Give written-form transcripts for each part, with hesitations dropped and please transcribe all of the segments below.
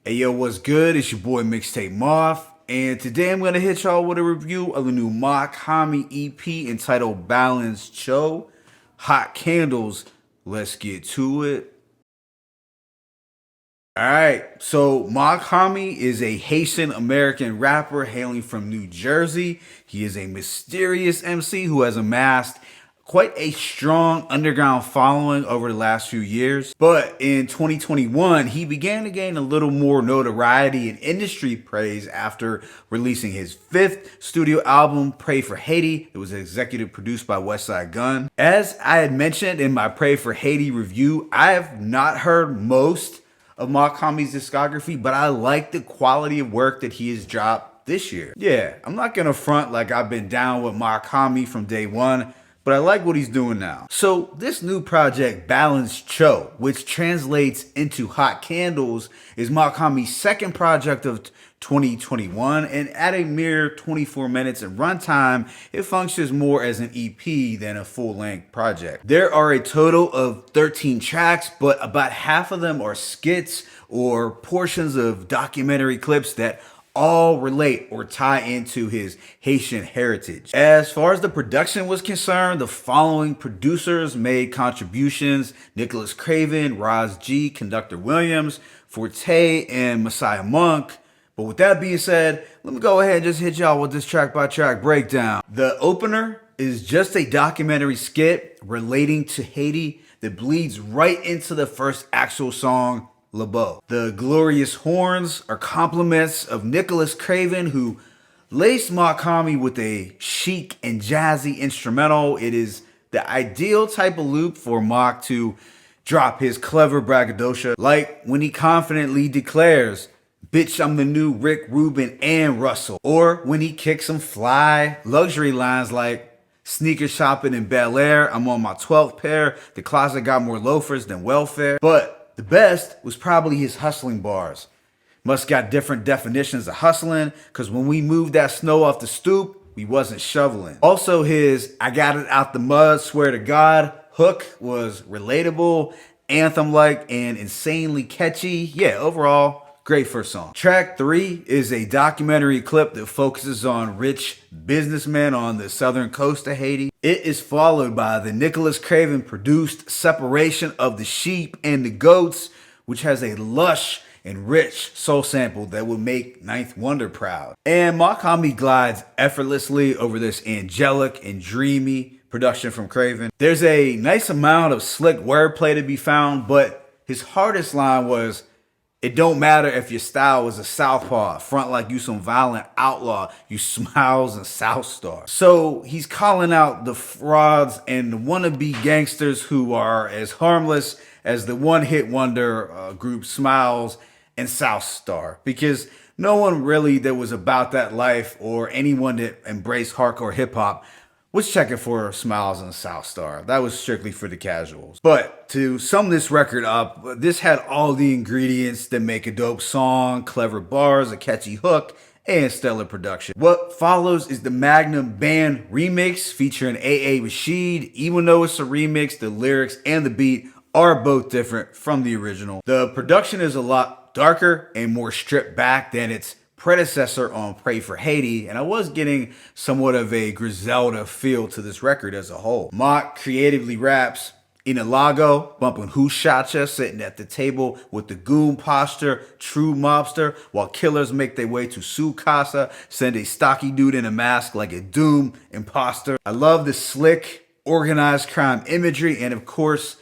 Hey yo, what's good? It's your boy Mixtape Moth, and today I'm gonna hit y'all with a review of the new Mach-Hommy EP entitled Balens Cho, Hot Candles. Let's get to it. Alright, so Mach-Hommy is a Haitian American rapper hailing from New Jersey. He is a mysterious MC who has amassed quite a strong underground following over the last few years. But in 2021, he began to gain a little more notoriety and industry praise after releasing his fifth studio album, Pray for Haiti. It was executive produced by Westside Gunn. As I had mentioned in my Pray for Haiti review, I have not heard most of Mach-Hommy's discography, but I like the quality of work that he has dropped this year. Yeah, I'm not gonna front like I've been down with Mach-Hommy from day one, but I like what he's doing now. So this new project, Balens Cho, which translates into Hot Candles, is Mach-Hommy's second project of 2021, and at a mere 24 minutes in runtime, it functions more as an EP than a full-length project. There are a total of 13 tracks, but about half of them are skits or portions of documentary clips that all relate or tie into his Haitian heritage. As far as the production was concerned, the following producers made contributions: Nicholas Craven, Roz G, Conductor Williams, Forte, and Messiah Monk. But with that being said, let me go ahead and just hit y'all with this track by track breakdown. The opener is just a documentary skit relating to Haiti that bleeds right into the first actual song, Le Beau. The glorious horns are compliments of Nicholas Craven, who laced Mach-Hommy with a chic and jazzy instrumental. It is the ideal type of loop for Mach to drop his clever braggadocio, like when he confidently declares, "Bitch, I'm the new Rick Rubin and Russell." Or when he kicks some fly luxury lines like, "Sneaker shopping in Bel Air, I'm on my 12th pair, the closet got more loafers than welfare." But the best was probably his hustling bars. Must got different definitions of hustling, cause when we moved that snow off the stoop, we wasn't shoveling. Also his "I got it out the mud, swear to God" hook was relatable, anthem-like, and insanely catchy. Yeah, overall, great first song. Track 3 is a documentary clip that focuses on rich businessmen on the southern coast of Haiti. It is followed by the Nicholas Craven produced Separation of the Sheep and the Goats, which has a lush and rich soul sample that would make Ninth Wonder proud. And Mach-Hommy glides effortlessly over this angelic and dreamy production from Craven. There's a nice amount of slick wordplay to be found, but his hardest line was, "It don't matter if your style was a southpaw, front like you some violent outlaw, you smiles and South Star." So he's calling out the frauds and the wannabe gangsters who are as harmless as the one-hit wonder group Smiles and South Star, because no one really that was about that life or anyone that embraced hardcore hip-hop was checking for Smiles and South Star. That was strictly for the casuals. But to sum this record up, this had all the ingredients that make a dope song: clever bars, a catchy hook, and stellar production. What follows is the Magnum Band remix featuring A.A. Rashid. Even though it's a remix, the lyrics and the beat are both different from the original. The production is a lot darker and more stripped back than its predecessor on Pray for Haiti, and I was getting somewhat of a Griselda feel to this record as a whole. Mach creatively raps, "In a Lago, bumping Who Shot Ya, sitting at the table with the goon posture, true mobster, while killers make their way to Su Casa, send a stocky dude in a mask like a Doom imposter." I love the slick, organized crime imagery, and of course,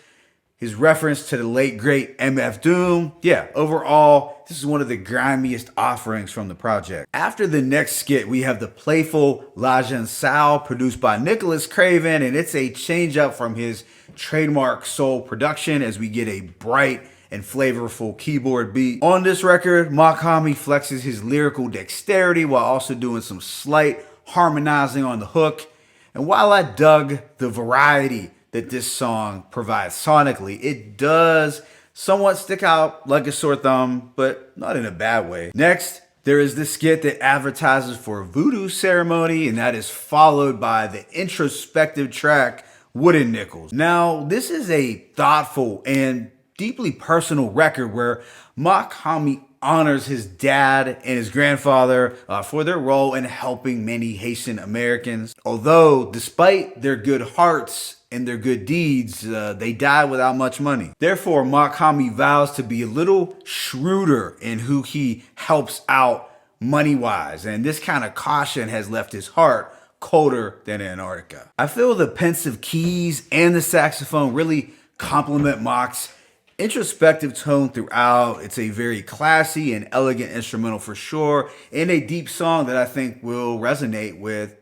his reference to the late great MF Doom. Yeah, overall, this is one of the grimiest offerings from the project. After the next skit, we have the playful La Jeune Sal, produced by Nicholas Craven, and it's a change up from his trademark soul production as we get a bright and flavorful keyboard beat. On this record, Mach-Hommy flexes his lyrical dexterity while also doing some slight harmonizing on the hook. And while I dug the variety that this song provides sonically, it does somewhat stick out like a sore thumb, but not in a bad way. Next, there is this skit that advertises for a voodoo ceremony, and that is followed by the introspective track Wooden Nickels. Now, this is a thoughtful and deeply personal record where Mach-Hommy honors his dad and his grandfather for their role in helping many Haitian Americans. Although, despite their good hearts and their good deeds, they died without much money. Therefore, Mach-Hommy vows to be a little shrewder in who he helps out money-wise, and this kind of caution has left his heart colder than Antarctica. I feel the pensive keys and the saxophone really complement Mach's introspective tone throughout. It's a very classy and elegant instrumental for sure, and a deep song that I think will resonate with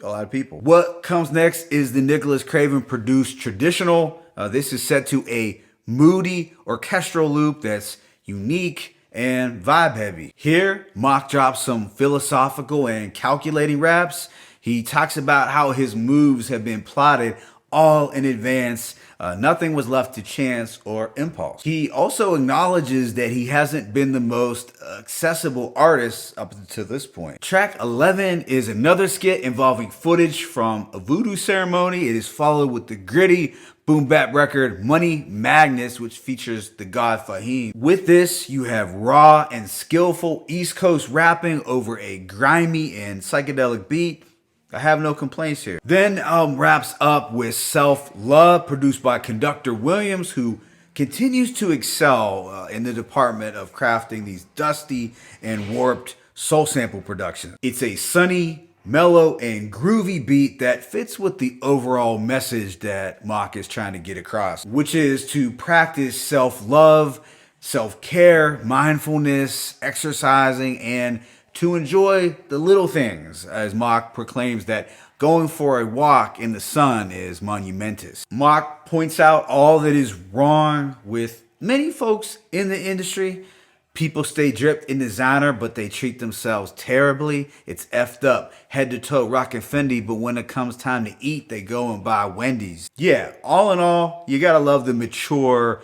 a lot of people. What comes next is the Nicholas Craven produced traditional. This is set to a moody orchestral loop that's unique and vibe heavy. Here, Mach drops some philosophical and calculating raps. He talks about how his moves have been plotted all in advance. Nothing was left to chance or impulse. He also acknowledges that he hasn't been the most accessible artist up to this point. Track 11 is another skit involving footage from a voodoo ceremony. It is followed with the gritty boom bap record Money Magnus, which features the god Fahim. With this, you have raw and skillful East Coast rapping over a grimy and psychedelic beat. I have no complaints here. Then wraps up with Self Love, produced by Conductor Williams, who continues to excel in the department of crafting these dusty and warped soul sample productions. It's a sunny, mellow, and groovy beat that fits with the overall message that Mach is trying to get across, which is to practice self-love, self-care, mindfulness, exercising, and to enjoy the little things, as Mach proclaims that going for a walk in the sun is monumentous. Mach points out all that is wrong with many folks in the industry. People stay dripped in designer, but they treat themselves terribly. It's effed up, head to toe rockin' Fendi, but when it comes time to eat, they go and buy Wendy's. Yeah, all in all, you gotta love the mature,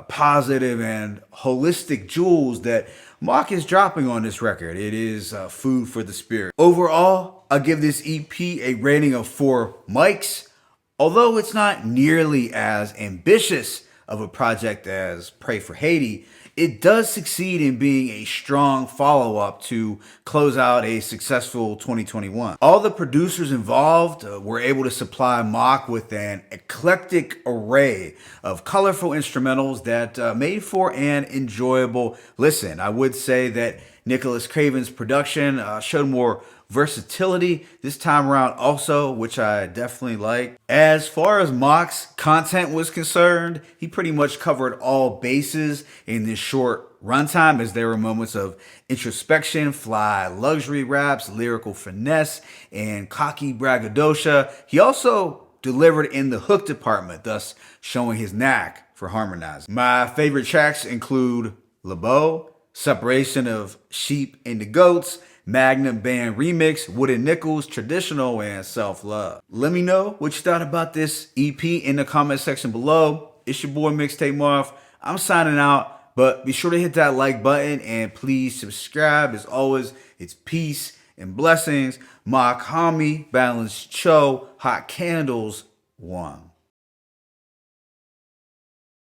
positive, and holistic jewels that Mach is dropping on this record. It is food for the spirit. Overall, I'll give this EP a rating of 4 mics. Although it's not nearly as ambitious of a project as Pray for Haiti, it does succeed in being a strong follow-up to close out a successful 2021. All the producers involved were able to supply Mach with an eclectic array of colorful instrumentals that made for an enjoyable listen. I would say that Nicholas Craven's production showed more versatility this time around also, which I definitely like. As far as Mach's content was concerned, he pretty much covered all bases in this short runtime, as there were moments of introspection, fly luxury raps, lyrical finesse, and cocky braggadocio. He also delivered in the hook department, thus showing his knack for harmonizing. My favorite tracks include LeBeau, Separation of Sheep into Goats, Magnum Band Remix, Wooden Nickels, Traditional, and Self Love. Let me know what you thought about this EP in the comment section below. It's your boy Mixtape Marv. I'm signing out, but be sure to hit that like button and please subscribe. As always, it's peace and blessings. Mach-Hommy, Balens Cho, Hot Candles, 1.